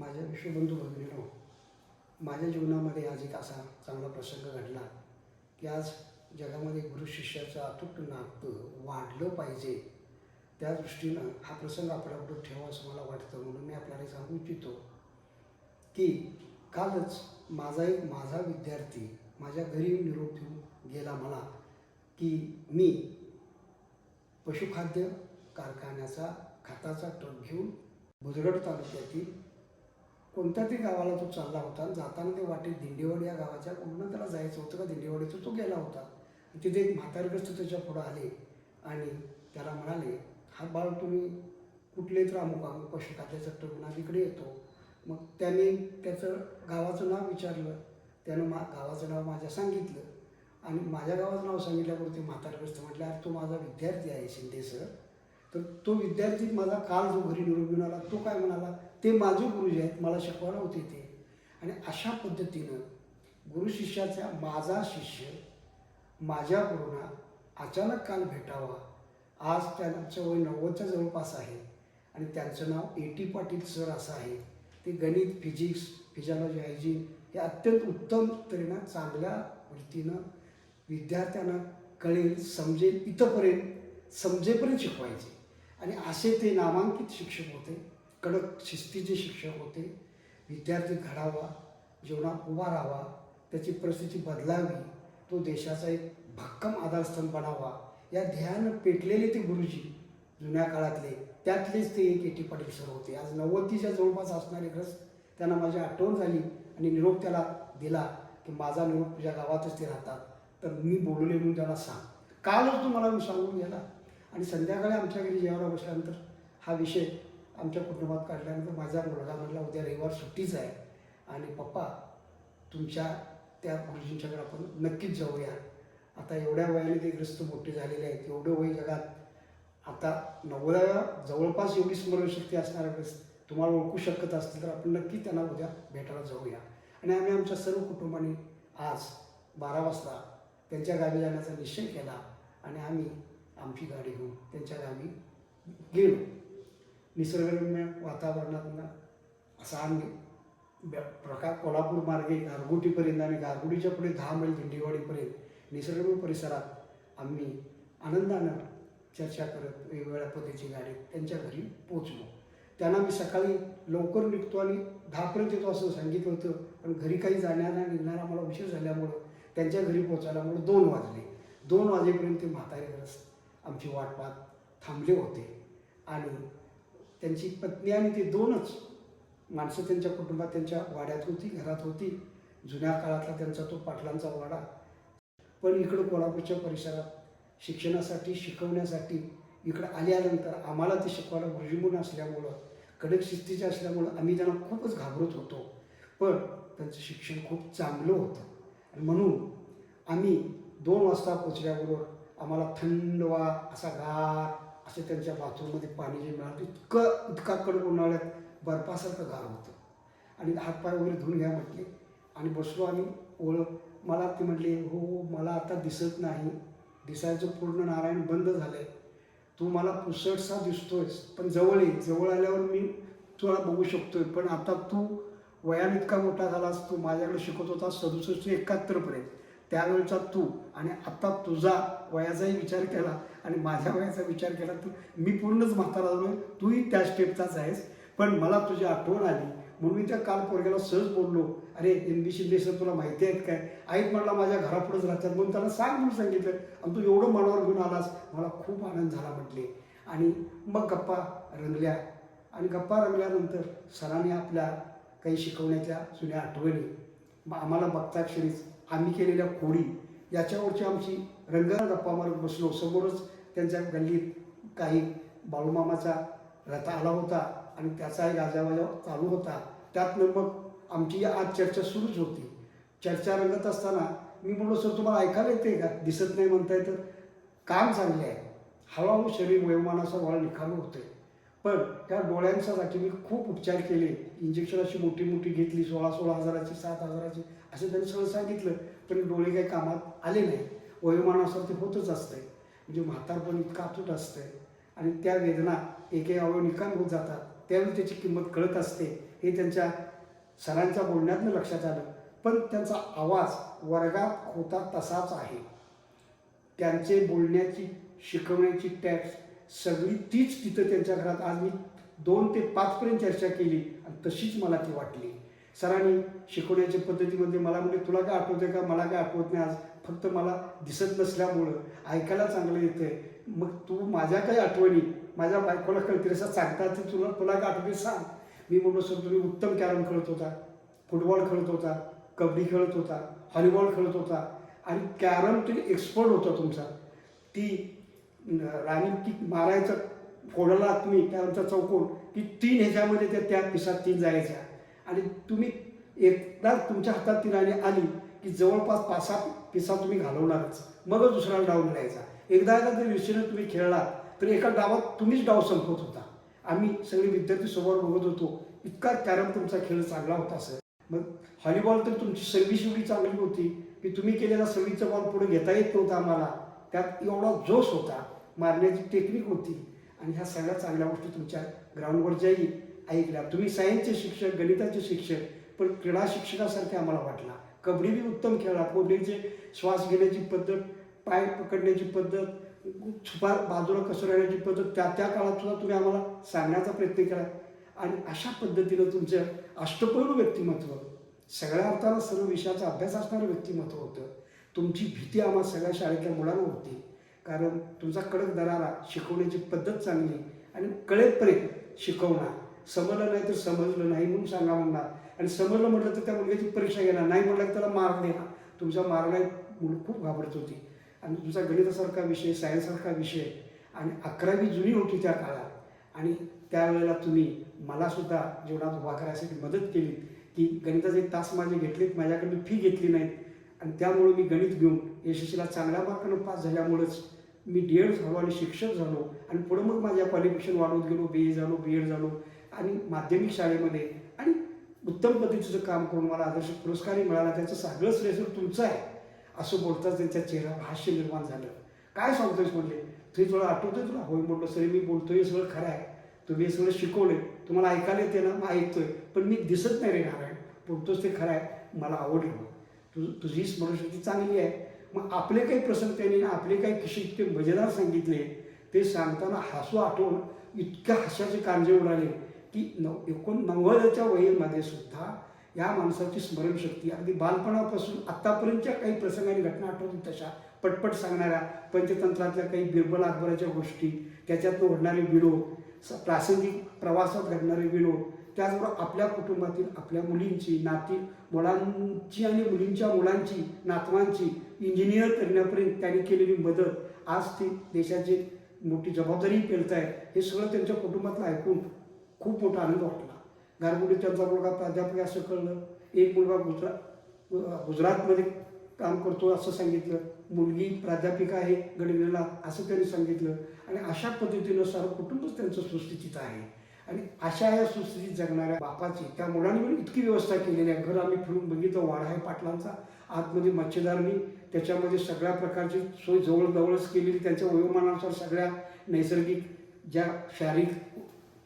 माझ्या विश्वबंधू भगिनींनो, माझ्या जीवनामध्ये आज एक असा चांगला प्रसंग घडला की आज जगामध्ये गुरु शिष्याचं अतूट नातं वाढलं पाहिजे, त्या दृष्टीनं हा प्रसंग आपल्यापुढे ठेवा असं मला वाटतं. म्हणून मी आपल्याला सांगू इच्छितो की कालच माझा विद्यार्थी माझ्या घरी निरोप देऊन गेला मला की मी पशुखाद्य कारखान्याचा खताचा ट्रक घेऊन बुजगड तालुक्यातील कोणत्या तरी गावाला तो चालला होता. जाताना ते वाटेत दिंडेवाडी या गावाच्या कोणा त्याला जायचं होतं का दिंडेवाडीचं तो गेला होता. तिथे एक म्हातारग्रस्त त्याच्या पुढं आले आणि त्याला म्हणाले, हा बाळ तुम्ही कुठले तर अमुक पशुखाद्याचा ट्रक म्हणून इकडे येतो. मग त्याने त्याचं गावाचं नाव विचारलं. त्यानं गावाचं नाव माझ्या सांगितलं आणि माझ्या गावाचं नाव सांगितल्यावर ते म्हातारग्रस्त म्हटले, अरे तो माझा विद्यार्थी आहे शिंदे सर. तर तो विद्यार्थी माझा काल जो घरी निरोप घेऊन आला तो काय म्हणाला, ते माझे गुरुजी आहेत, मला शिकवायला होते ते. आणि अशा पद्धतीनं गुरु शिष्याचा माझा शिष्य माझ्या गुरुंना अचानक काल भेटावा. आज त्यांचं वय 90च्या जवळपास आहे आणि त्यांचं नाव ए टी पाटील सर असं आहे. ते गणित, फिजिक्स, फिजिओलॉजी, हायजीन हे अत्यंत उत्तम तऱ्हेनं चांगल्या वृत्तीनं विद्यार्थ्यांना कळेल, समजेल, इथंपर्यंत समजेपर्यंत शिकवायचे. आणि असे ते नामांकित शिक्षक होते, कडक शिस्तीचे शिक्षक होते. विद्यार्थी घडावा, जीवनात उभा राहावा, त्याची परिस्थिती बदलावी, तो देशाचा एक भक्कम आधारस्तंभ बनावा या ध्येयानं पेटलेले ते गुरुजी जुन्या काळातले, त्यातलेच ते एक ए टी पाटील सर होते. आज 90च्या जवळपास असणारे ग्रस्त त्यांना माझी आठवण झाली आणि निरोप त्याला दिला की माझा निरोप तुझ्या गावातच ते राहतात, तर मी बोलले म्हणून त्याला सांग. कालच तू मला सांगून गेला. आणि संध्याकाळी आमच्या घरी जेवायला बसल्यानंतर हा विषय आमच्या कुटुंबात काढल्यानंतर माझा मुलगा म्हटला, उद्या रविवार सुट्टीच आहे आणि पप्पा तुमच्या त्या गुरुजींच्याकडे आपण नक्कीच जाऊया. आता एवढ्या वयाने ते ग्रस्त मोठे झालेले आहेत, एवढं वय जगात आता 90 जवळपास एवढी स्मरणशक्ती असणारा ग्रस्त तुम्हाला ओळखू शकत असतील तर आपण नक्की त्यांना उद्या भेटायला जाऊया. आणि आम्ही आमच्या सर्व कुटुंबाने आज 12 वाजता त्यांच्या गावी जाण्याचा निश्चय केला आणि आम्ही आमची गाडी घेऊन त्यांच्या गावी गेलो. निसर्गरम्य वातावरणातून असा आम्ही प्रकार कोल्हापूर मार्गे गारगोटीपर्यंत आणि गारगोटीच्या पुढे 10 मैल दिंडेवाडीपर्यंत निसर्गरम्य परिसरात आम्ही आनंदानं चर्चा करत वेगवेगळ्या पद्धतीची गाडी त्यांच्या घरी पोचलो. त्यांना मी सकाळी लवकर निघतो आणि 10पर्यंत येतो असं सांगितलं होतं, पण घरी काही जाण्याला निघणारा मला उशीर झाल्यामुळं त्यांच्या घरी पोचायल्यामुळं 2 वाजले. 2 वाजेपर्यंत ते म्हातारेग्रस्त आमची वाट पाहत थांबले होते आणि त्यांची पत्नी आणि ते 2च माणसं त्यांच्या कुटुंबात त्यांच्या वाड्यात होती, घरात होती. जुन्या काळातला त्यांचा तो पाटलांचा वाडा. पण इकडं कोल्हापूरच्या परिसरात शिक्षणासाठी, शिकवण्यासाठी इकडं आल्यानंतर आम्हाला ते शिकवायला गुरुजी म्हणून असल्यामुळं, कडक शिस्तीचे असल्यामुळं आम्ही त्यांना खूपच घाबरत होतो. पण त्यांचं शिक्षण खूप चांगलं होतं आणि म्हणून आम्ही 2 वाजता पोचल्याबरोबर आम्हाला थंडवा असा गार असं त्यांच्या बाथरूममध्ये पाणी जे मिळालं इतका कडक उन्हाळ्यात बर्फासारखं गार होतं. आणि हातपाय वगैरे धुवून घ्या म्हटले आणि बसलो आम्ही. मला ते म्हटले, हो मला आता दिसत नाही, दिसायचं पूर्ण नारायण बंद झालं आहे, तू मला पुसटसा दिसतोयस, पण जवळ ये, जवळ आल्यावर मी तुला बघू शकतोय, पण आता तू वयाने इतका मोठा झालास, तू माझ्याकडे शिकत होता 67 ते 71पर्यंत, त्यावेळचा तू आणि आता तुझा वयाचाही विचार केला आणि माझ्या वयाचा विचार केला तर मी पूर्णच म्हातारा झालो, तूही त्या स्टेपचाच आहेस. पण मला तुझी आठवण आली म्हणून मी त्या काल पोरग्याला सहज बोललो, अरे NB शिंदे सर तुला माहिती आहेत काय? ऐक म्हटला माझ्या घरापुढेच राहतात, म्हणून त्याला सांग म्हणून सांगितलं आणि तू एवढं मनावर घेऊन आलास, मला खूप आनंद झाला म्हटले. आणि मग गप्पा रंगल्या आणि गप्पा रंगल्यानंतर सरांनी आपल्या काही शिकवण्याच्या जुन्या आठवणी आम्हाला बघताक्षणीच आम्ही केलेल्या खोडी याच्यावरची आमची रंगात गप्पा मारत बसलो. समोरच त्यांच्या गल्लीत काही बाळूमामाचा रथ आला होता आणि त्याचाही गाजावाजा चालू होता. त्यातनं मग आमची आज चर्चा सुरूच होती. चर्चा रंगत असताना मी म्हणलो, सर तुम्हाला ऐकायला येते का? दिसत नाही म्हणताय तर काम चांगले आहे. हळूहळू शरीर वयोमानाचा वळ निखालू होते, पण त्या डोळ्यांसाठी मी खूप उपचार केले. इंजेक्शन अशी मोठी मोठी घेतली, 16 हजाराची, 7 हजाराची असं त्यांनी सगळं सांगितलं, पण डोळे काही कामात आले नाही. वयोमानानुसार ते होतच असतंय, म्हणजे म्हातारपण इतकं अतूट असतंय आणि त्या वेदना एक अवयव निकामी होत जातात, त्यावेळी त्याची किंमत कळत असते. हे त्यांच्या सरांच्या बोलण्यातनं लक्षात आलं. पण त्यांचा आवाज वर्गात होता तसाच आहे. त्यांचे बोलण्याची शिकवण्याची टॅक्स सगळी तीच तिथं त्यांच्या घरात. आज मी 2 ते 5 पर्यंत चर्चा केली आणि तशीच मला ती वाटली. सरांनी शिकवण्याच्या पद्धतीमध्ये मला म्हणजे तुला काय आठवतं का? मला काय आठवत नाही. आज फक्त मला दिसत नसल्यामुळं ऐकायला चांगलं येतंय. मग तू माझ्या काही आठवणी माझ्या बायकोला कळतील असं सांगता ते तुला काय आठवते सांग. मी म्हणलो सर तुम्ही उत्तम कॅरम खेळत होता, फुटबॉल खेळत होता, कबड्डी खेळत होता, व्हॉलीबॉल खेळत होता आणि कॅरम तुम्ही एक्सपर्ट होता तुमचा. ती राणी किक मारायचं फोडला तुम्ही कॅरमचा चौकोन की 3 ह्याच्यामध्ये त्या पिसात 3 जायच्या आणि तुम्ही एकदा तुमच्या हातात ती राणी आली की जवळपास 5-6 पिसा तुम्ही घालवणारच. मगच दुसरा डाव मिळायचा. एकदा जर विषयाने तुम्ही खेळला तर एका डावात तुम्हीच डाव संपवत होता. आम्ही सगळे विद्यार्थी समोर बघत होतो. इतका कॅरम तुमचा खेळ चांगला होता सर. मग व्हॉलीबॉल तर तुमची सर्व्हिस एवढी चांगली होती की तुम्ही केलेला सर्व्हिसचा बॉल पुढे घेता येत नव्हता आम्हाला. त्यात एवढा जोश होता, मारण्याची टेक्निक होती आणि ह्या सगळ्या चांगल्या गोष्टी तुमच्या ग्राउंडवरच्याही ऐकल्या. तुम्ही सायन्सचे शिक्षक, गणिताचे शिक्षक, पण क्रीडा शिक्षकासारखे आम्हाला वाटला. कबड्डी बी उत्तम खेळला. कबड्डीचे श्वास घेण्याची पद्धत, पाय पकडण्याची पद्धत, छुपा बाजूला कसं राहण्याची पद्धत त्या काळात सुद्धा तुम्ही आम्हाला सांगण्याचा प्रयत्न केला. आणि अशा पद्धतीनं तुमचं अष्टपैलू व्यक्तिमत्व, सगळ्या अर्थानं सर्व विषयाचा अभ्यास असणारं व्यक्तिमत्व होतं. तुमची भीती आम्हा सगळ्या शाळेतल्या मुलांना होती. कारण तुमचा कडक दरारा, शिकवण्याची पद्धत चांगली आणि कळेपर्यंत शिकवणार. समजलं नाही तर समजलं नाही म्हणून सांगा म्हणणार आणि समजलं म्हटलं तर त्या मुलग्याची परीक्षा घेणार, नाही म्हटलं तर त्याला मार्क देणार. तुमच्या मार्गात मुलं खूप घाबरत होती. आणि तुमचा गणितासारखा विषय, सायन्ससारखा विषय आणि 11वी जुनी होती त्या काळात आणि त्यावेळेला तुम्ही मलासुद्धा जीवनात उभा करायसाठी मदत केली की गणिताचे तास माझे घेतलेत, माझ्याकडून फी घेतली नाहीत आणि त्यामुळे मी गणित घेऊन यशस्वीला चांगल्या मार्कानं पास झाल्यामुळंच मी D.Ed झालो आणि शिक्षक झालो आणि पुढं मग माझ्या क्वालिफिकेशन वाढवत गेलो. BA झालो, B.Ed झालो आणि माध्यमिक शाळेमध्ये आणि उत्तम पद्धतीचं काम करून मला आदर्श पुरस्कारही मिळाला. त्याचं सगळं श्रेय तुमचं आहे असं बोलताच त्यांच्या चेहऱ्यावर हास्य निर्माण झालं. काय सांगतोयस म्हणले, तुझी तुला आठवतोय तुला? होय म्हटलं सर मी बोलतोय सगळं खरं आहे. तुम्ही हे सगळं शिकवलंय, तुम्हाला ऐकायला येते ना, मग ऐकतोय, पण मी दिसत नाही रे नारायण. बोलतोच ते खरं आहे, मला आवडलं. तुझी स्मरणशक्ती चांगली आहे. मग आपले काही प्रसंग त्यांनी, आपले काही किस्से इतके मजेदार सांगितले. ते सांगताना हसू आठवून इतक्या हास्याचे कांजे उडाले की 89च्या वयामध्ये सुद्धा या माणसाची स्मरणशक्ती अगदी बालपणापासून आत्तापर्यंतच्या काही प्रसंगाने घटना आठवतील तशा पटपट सांगणाऱ्या, पंचतंत्रातल्या काही बिरबल अकबराच्या गोष्टी, त्याच्यातून घडणारे विनोद, प्रासंगिक प्रवासात घडणारे विनोद, त्याचबरोबर आपल्या कुटुंबातील आपल्या मुलींची, मुलांची आणि मुलींच्या मुलांची, नातवांची इंजिनियर करण्यापर्यंत त्यांनी केलेली मदत, आज ती देशाची मोठी जबाबदारी पेलत आहे. हे सगळं त्यांच्या कुटुंबातलं ऐकून खूप मोठा आनंद वाटला. गारगुडी त्यांचा मुलगा प्राध्यापक असं कळलं. एक मुलगा गुजरातमध्ये काम करतो असं सांगितलं. मुलगी प्राध्यापिका आहे गणिताला असं त्यांनी सांगितलं. आणि अशा पद्धतीनं सर्व कुटुंबच त्यांचं सुस्थितीत आहे. आणि अशा या सुस्थितीत जगणाऱ्या बापाची त्या मुलांनी पण इतकी व्यवस्था केलेली आहे. घर आम्ही फिरून बघितलं, वाडा आहे पाटलांचा, आतमध्ये मच्छीदारणी, त्याच्यामध्ये सगळ्या प्रकारची सोय जवळच केलेली. त्यांच्या वयोमानानुसार सगळ्या नैसर्गिक ज्या शारीरिक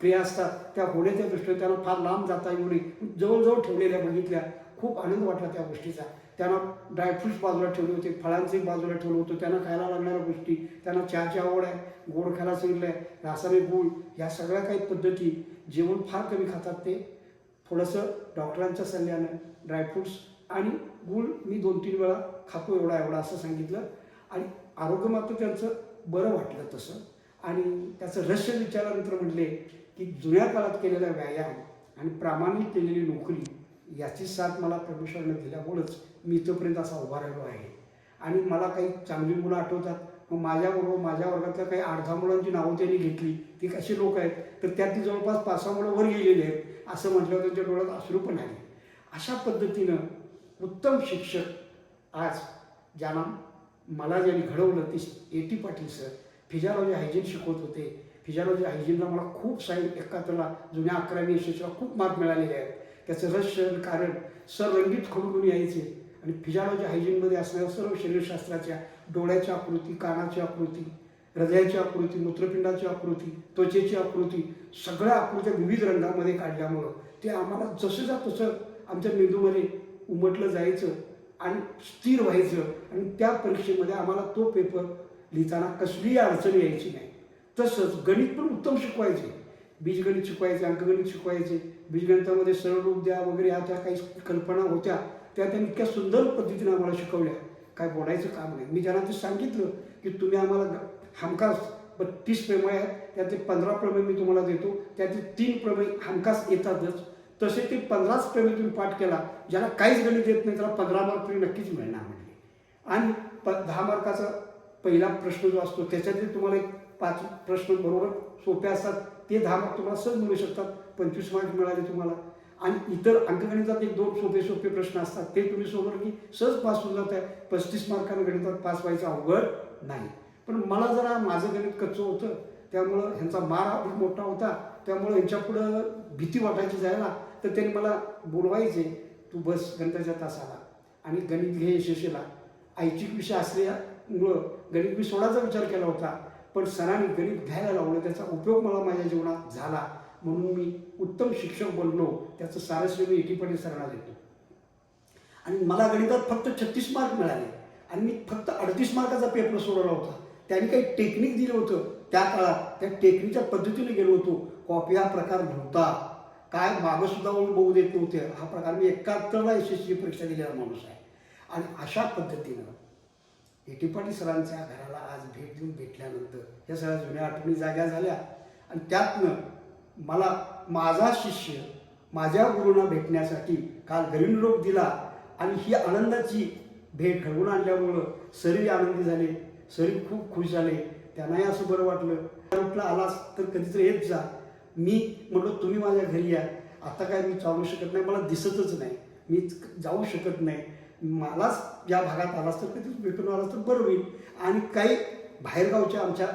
क्रिया असतात त्या होण्याच्या दृष्टीने त्यांना फार लांब जाता येऊ नये, जवळजवळ ठेवलेल्या बघितल्या. खूप आनंद वाटला त्या गोष्टीचा. त्यांना ड्रायफ्रूट्स बाजूला ठेवले होते, फळांचे बाजूला ठेवलं होतं. त्यांना खायला लागणाऱ्या गोष्टी, त्यांना चहाची आवड आहे, गोड खायला सांगितलं आहे, रासायनिक गूळ, ह्या सगळ्या काही पद्धती. जेवण फार कमी खातात ते, थोडंसं डॉक्टरांच्या सल्ल्यानं ड्रायफ्रूट्स आणि गूळ मी 2-3 वेळा खातो, एवढा असं सांगितलं. आणि आरोग्य मात्र त्यांचं बरं वाटलं तसं. आणि त्याचं रहस्य विचारानंतर म्हटले की जुन्या काळात केलेला व्यायाम आणि प्रामाणिक केलेली नोकरी याची साथ मला परमेश्वराने दिल्यामुळंच मी इथंपर्यंत असा उभा राहिलो आहे. आणि मला काही चांगली मुलं आठवतात. मग माझ्याबरोबर माझ्या वर्गातल्या काही 8-10 मुलांची नावं त्यांनी घेतली. ती कशी लोक आहेत तर त्यातली जवळपास 5-6 मुलं वर गेलेली आहेत असं म्हटल्यावर त्यांच्या डोळ्यात अश्रू पण आले. अशा पद्धतीनं उत्तम शिक्षक आज ज्यांना मला ज्यांनी घडवलं ते A.T. Patil sir physiology hygiene शिकवत होते. फिजिओलॉजी हायजीनला मला खूप 71ला जुन्या 11वी यशस्वीला खूप मार्क मिळालेले आहेत. त्याचं रहस्य कारण सर रंगीत खोडून यायचे आणि फिजिओलॉजी हायजीनमध्ये असणाऱ्या सर्व शरीरशास्त्राच्या डोळ्याची आकृती, कानाची आकृती, हृदयाची आकृती, मूत्रपिंडाची आकृती, त्वचेची आकृती, सगळ्या आकृत्या विविध रंगामध्ये काढल्यामुळं ते आम्हाला जसंच्या तसं आमच्या मेंदूमध्ये उमटलं जायचं आणि स्थिर व्हायचं आणि त्या परीक्षेमध्ये आम्हाला तो पेपर लिहिताना कसलीही अडचण यायची नाही. तसंच गणित पण उत्तम शिकवायचे, बीजगणित शिकवायचे, अंकगणित शिकवायचे. बीजगणितामध्ये सरळ रूप द्या वगैरे ह्या त्या काही कल्पना होत्या त्या त्यांनी इतक्या सुंदर पद्धतीने आम्हाला शिकवल्या, काय बोलायचं काम नाही. मी त्यांना ते सांगितलं की तुम्ही आम्हाला हमखास 32 प्रमेय आहेत, त्यातले 15 प्रमेय मी तुम्हाला देतो, त्यातले 3 प्रमेय हमखास येतातच. तसे ते 15च प्रमेय तुम्ही पाठ केला, ज्याला काहीच गणित येत नाही त्याला 15 मार्क तरी नक्कीच मिळणार म्हटले. आणि 10 मार्काचा पहिला प्रश्न जो असतो त्याच्यातले तुम्हाला एक 5 प्रश्न बरोबर सोपे असतात, ते 10 मार्क तुम्हाला सहज मिळू शकतात, 25 मार्क मिळाले तुम्हाला. आणि इतर अंकगणितात 1-2 सोपे प्रश्न असतात, ते तुम्ही सोडवलं की सहज पास होऊन जात आहे. 35 मार्कानं गणितात पास व्हायचं अवघड नाही. पण मला जरा माझं गणित कच्चं होतं, त्यामुळं ह्यांचा मार मोठा होता, त्यामुळं ह्यांच्यापुढं भीती वाटायची जायला. तर त्यांनी मला बोलवायचे, तू बस गणिताच्या तासाला आणि गणित घे यशस्वीला. ऐच्छिक विषय असल्यामुळं गणित मी सोडायचा विचार केला होता, पण सरांनी गणित घ्यायला लावलं, त्याचा उपयोग मला माझ्या जीवनात झाला, म्हणून मी उत्तम शिक्षक बनलो. त्याचं सारस्य मी एटी पाटील सरांना देतो. आणि मला गणितात फक्त 36 मार्क मिळाले आणि मी फक्त 38 मार्काचा पेपर सोडवला होता. त्यांनी काही टेक्निक दिलं होतं त्या काळात, त्या टेक्निकच्या पद्धतीने गेलो होतो. कॉपी हा प्रकार नव्हता, काय मागं सुद्धा बघू देत नव्हते. हा प्रकार मी 71ला यशस्वी परीक्षा दिलेला माणूस आहे. आणि अशा पद्धतीनं एटी पाटील सरांच्या घराला आज भेट देऊन भेटल्यानंतर या सगळ्या जुन्या आठवणी जाग्या झाल्या. आणि त्यातनं मला माझा शिष्य माझ्या गुरूंना भेटण्यासाठी काल गरीब दिला आणि ही आनंदाची भेट घडवून आणल्यामुळं सरी आनंदी झाले, सरी खूप खुश झाले. त्यांनाही असं बरं वाटलं. म्हटलं आलास तर कधीतरी येत जा. मी म्हटलं तुम्ही माझ्या घरी या, आता काय मी चालू शकत नाही, मला दिसतच नाही, मी जाऊ शकत नाही, मलाच या भागात आलास तर कधीच भेटून आलास तर बरं होईल. आणि काही बाहेरगावच्या आमच्या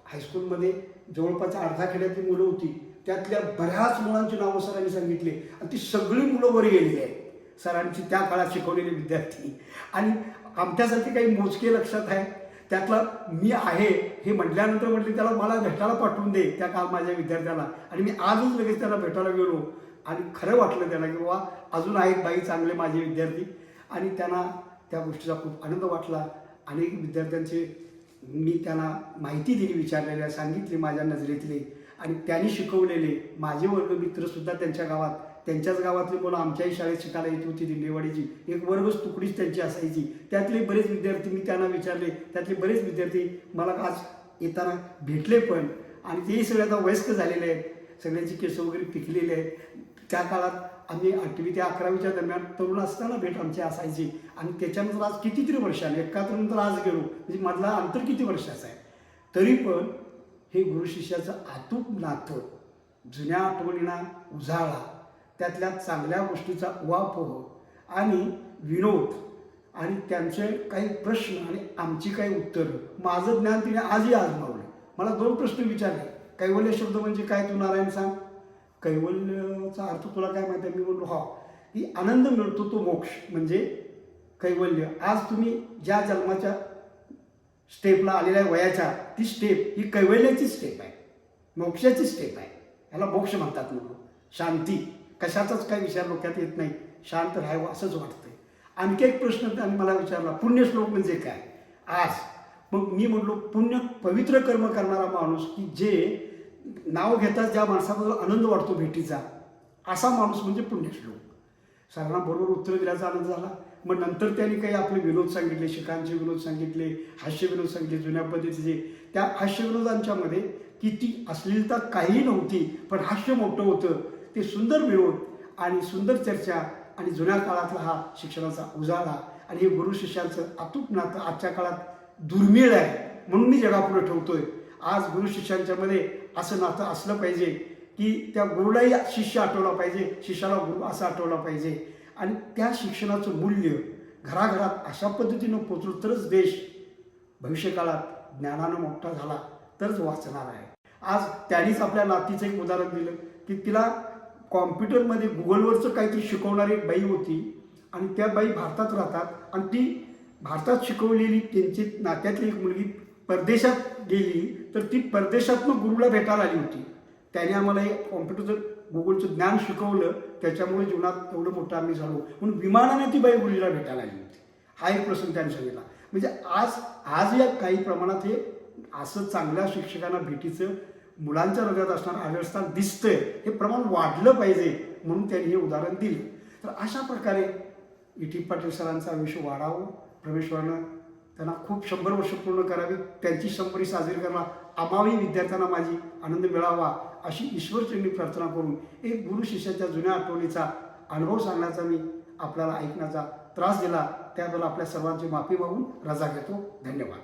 हायस्कूलमध्ये जवळपासच्या अर्धा खेड्यातली मुलं होती, त्यातल्या बऱ्याच मुलांची नावं सरांनी सांगितली आणि ती सगळी मुलं वर गेलेली आहेत, सरांची त्या काळात शिकवलेले विद्यार्थी. आणि आमच्यासाठी काही मोजके लक्षात आहे, त्यातला मी आहे हे म्हटल्यानंतर म्हटले त्याला मला भेटायला पाठवून दे त्या काल माझ्या विद्यार्थ्याला. आणि मी आजच लगेच त्याला भेटायला गेलो आणि खरं वाटलं त्याला की बाबा अजून आहेत बाई चांगले माझे विद्यार्थी. आणि त्यांना त्या गोष्टीचा खूप आनंद वाटला. अनेक विद्यार्थ्यांचे मी त्यांना माहिती दिली, विचारलेल्या सांगितले माझ्या नजरेतले, आणि त्यांनी शिकवलेले माझे वर्गमित्रसुद्धा त्यांच्या गावात, त्यांच्याच गावातली मुलं आमच्याही शाळेत शिकायला येत होती. दिंडेवाडीची एक वर्गच तुकडीच त्यांची असायची. त्यातले बरेच विद्यार्थी मी त्यांना विचारले, त्यातले बरेच विद्यार्थी मला आज येताना भेटले पण. आणि तेही सगळे आता वयस्क झालेले आहेत, सगळ्यांची केस वगैरे पिकलेले आहेत. त्या काळात आम्ही 8वी ते 11वीच्या दरम्यान तरुण असताना भेट आमची असायची. आणि त्याच्यानंतर आज कितीतरी वर्षाने 71 नंतर आज गेलो, म्हणजे मधला अंतर किती वर्षाचं आहे. तरी पण हे गुरु शिष्याचं अतूट नातं जुन्या आठवणींना उजाळा, त्यातल्या चांगल्या गोष्टीचा उहापोह आणि विनोद आणि त्यांचे काही प्रश्न आणि आमची काही उत्तरं, माझं ज्ञान तिने आजही आजमावलं. मला 2 प्रश्न विचारले, कैवल्य शब्द म्हणजे काय तू नारायण सांग, कैवल्यचा अर्थ तुला काय माहिती आहे. मी बोललो हा, की आनंद मिळतो तो मोक्ष म्हणजे कैवल्य. आज तुम्ही ज्या जन्माच्या स्टेपला आलेल्या वयाच्या, ती स्टेप ही कैवल्याची स्टेप आहे, मोक्षाची स्टेप आहे. ह्याला मोक्ष म्हणतात. म्हणून शांती, कशाचाच काही विचार डोक्यात येत नाही, शांत राहावं असंच वाटतंय. आणखी एक प्रश्न त्यांनी मला विचारला, पुण्यश्लोक म्हणजे काय आज. मग मी म्हटलो पुण्य पवित्र कर्म करणारा माणूस, की जे नाव घेताच ज्या माणसाबद्दल आनंद वाटतो भेटीचा, असा माणूस म्हणजे पुण्यश्लोक. सरांना बरोबर उत्तर दिल्याचा आनंद झाला. मग नंतर त्यांनी काही आपले विनोद सांगितले, शिकांचे विनोद सांगितले, हास्य विनोद सांगितले जुन्या पद्धतीचे. त्या हास्य विनोदांच्यामध्ये किती अश्लीलता काही नव्हती, पण हास्य मोठं होतं. ते सुंदर विनोद आणि सुंदर चर्चा आणि जुन्या काळातला हा शिक्षणाचा उजाळा आणि हे गुरु शिष्यांचं अतूट नातं आजच्या काळात दुर्मिळ आहे, म्हणून मी जगापुढे ठेवतोय. आज गुरु शिष्यांच्यामध्ये असं नातं असलं पाहिजे की त्या गुरुलाही शिष्य आठवला पाहिजे, शिष्याला गुरु असं आठवला पाहिजे. आणि त्या शिक्षणाचं मूल्य घराघरात अशा पद्धतीनं पोचलं तरच देश भविष्यकाळात ज्ञानानं मोठा झाला तरच वाचणार आहे. आज त्यांनीच आपल्या नातीचं एक उदाहरण दिलं की तिला कॉम्प्युटरमध्ये गुगलवरचं काहीतरी शिकवणारी एक बाई होती आणि त्या बाई भारतात राहतात आणि ती भारतात शिकवलेली त्यांची नात्यातली एक मुलगी परदेशात गेली, तर ती परदेशातनं गुरुला भेटायला आली होती. त्याने आम्हाला एक कॉम्प्युटरचं गुगलचं ज्ञान शिकवलं, त्याच्यामुळे जीवनात एवढं मोठं आम्ही झालो. म्हणून विमानाने ती बाई गुरुजीला भेटायला आली होती. हा एक प्रसंग त्यांनी सांगितला. म्हणजे आज या काही प्रमाणात हे असं चांगल्या शिक्षकांना भेटीचं मुलांच्या हृदयात असणारं आढळस्थान दिसतंय. हे प्रमाण वाढलं पाहिजे म्हणून त्यांनी हे उदाहरण दिलं. तर अशा प्रकारे E.T. पाटील सरांचं आयुष्य वाढावं, परमेश्वरानं त्यांना खूप 100 वर्ष पूर्ण करावी, त्यांची 100वी साजरी करायला आम्हाही विद्यार्थ्यांना माझी आनंद मिळावा अशी ईश्वरचरणी प्रार्थना करून एक गुरु शिष्याच्या जुन्या आठवणीचा अनुभव सांगण्याचा मी आपल्याला ऐकण्याचा त्रास दिला, त्याबद्दल आपल्या सर्वांची माफी मागून रजा घेतो. धन्यवाद.